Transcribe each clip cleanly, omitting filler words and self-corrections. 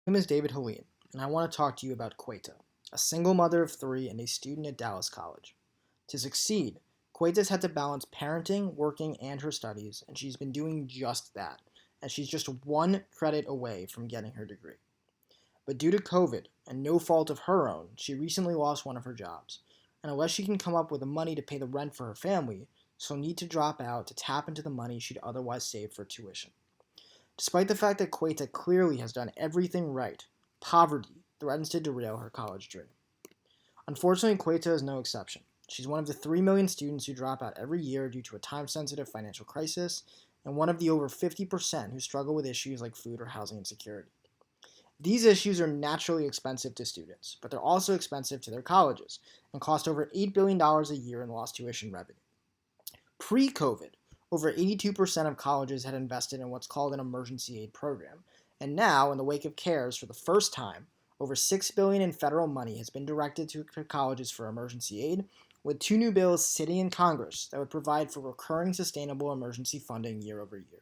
My name is David Helene, and I want to talk to you about Queta, a single mother of three and a student at Dallas College. To succeed, Queta's had to balance parenting, working, and her studies, and she's been doing just that, as she's just one credit away from getting her degree. But due to COVID, and no fault of her own, she recently lost one of her jobs, and unless she can come up with the money to pay the rent for her family, she'll need to drop out to tap into the money she'd otherwise save for tuition. Despite the fact that Queta clearly has done everything right, poverty threatens to derail her college dream. Unfortunately, Queta is no exception. She's one of the 3 million students who drop out every year due to a time sensitive financial crisis, and one of the over 50% who struggle with issues like food or housing insecurity. These issues are naturally expensive to students, but they're also expensive to their colleges and cost over $8 billion a year in lost tuition revenue. Pre COVID, over 82% of colleges had invested in what's called an emergency aid program. And now, in the wake of CARES, for the first time, over $6 billion in federal money has been directed to colleges for emergency aid, with two new bills sitting in Congress that would provide for recurring sustainable emergency funding year over year.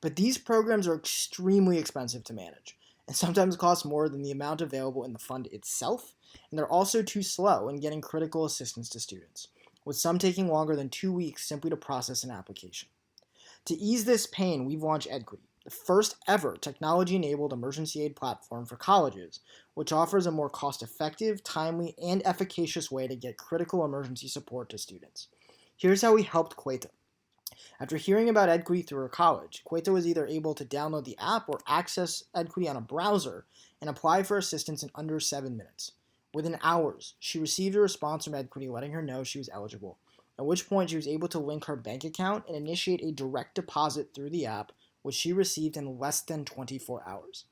But these programs are extremely expensive to manage, and sometimes cost more than the amount available in the fund itself, and they're also too slow in getting critical assistance to students, with some taking longer than 2 weeks simply to process an application. To ease this pain, we've launched Edquity, the first ever technology-enabled emergency aid platform for colleges, which offers a more cost-effective, timely, and efficacious way to get critical emergency support to students. Here's how we helped Queta. After hearing about Edquity through her college, Queta was either able to download the app or access Edquity on a browser and apply for assistance in under 7 minutes. Within hours, she received a response from Edquity letting her know she was eligible, at which point she was able to link her bank account and initiate a direct deposit through the app, which she received in less than 24 hours.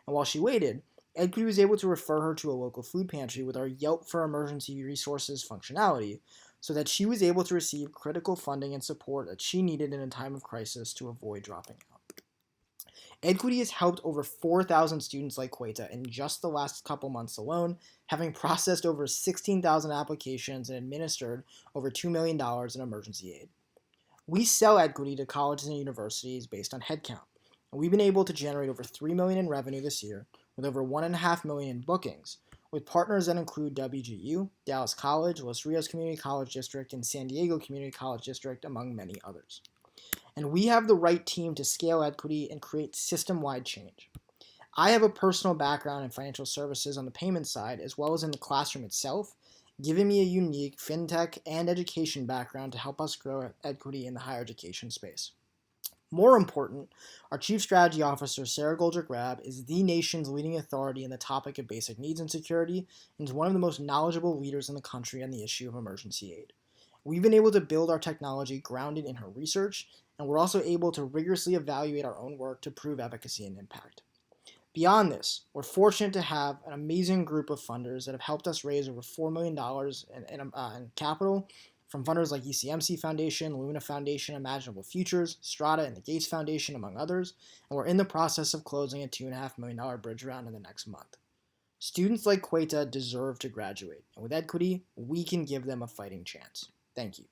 And while she waited, Edquity was able to refer her to a local food pantry with our Yelp for Emergency Resources functionality, so that she was able to receive critical funding and support that she needed in a time of crisis to avoid dropping out. Edquity has helped over 4,000 students like Queta in just the last couple months alone, having processed over 16,000 applications and administered over $2 million in emergency aid. We sell Edquity to colleges and universities based on headcount, and we've been able to generate over $3 million in revenue this year, with over $1.5 million in bookings, with partners that include WGU, Dallas College, Los Rios Community College District, and San Diego Community College District, among many others. And we have the right team to scale Edquity and create system-wide change. I have a personal background in financial services on the payment side, as well as in the classroom itself, giving me a unique fintech and education background to help us grow Edquity in the higher education space. More important, our Chief Strategy Officer, Sarah Goldrick-Rab, is the nation's leading authority in the topic of basic needs and security, and is one of the most knowledgeable leaders in the country on the issue of emergency aid. We've been able to build our technology grounded in her research, and we're also able to rigorously evaluate our own work to prove efficacy and impact. Beyond this, we're fortunate to have an amazing group of funders that have helped us raise over $4 million in capital from funders like ECMC Foundation, Luna Foundation, Imaginable Futures, Strata, and the Gates Foundation, among others, and we're in the process of closing a $2.5 million bridge round in the next month. Students like Queta deserve to graduate, and with Edquity, we can give them a fighting chance. Thank you.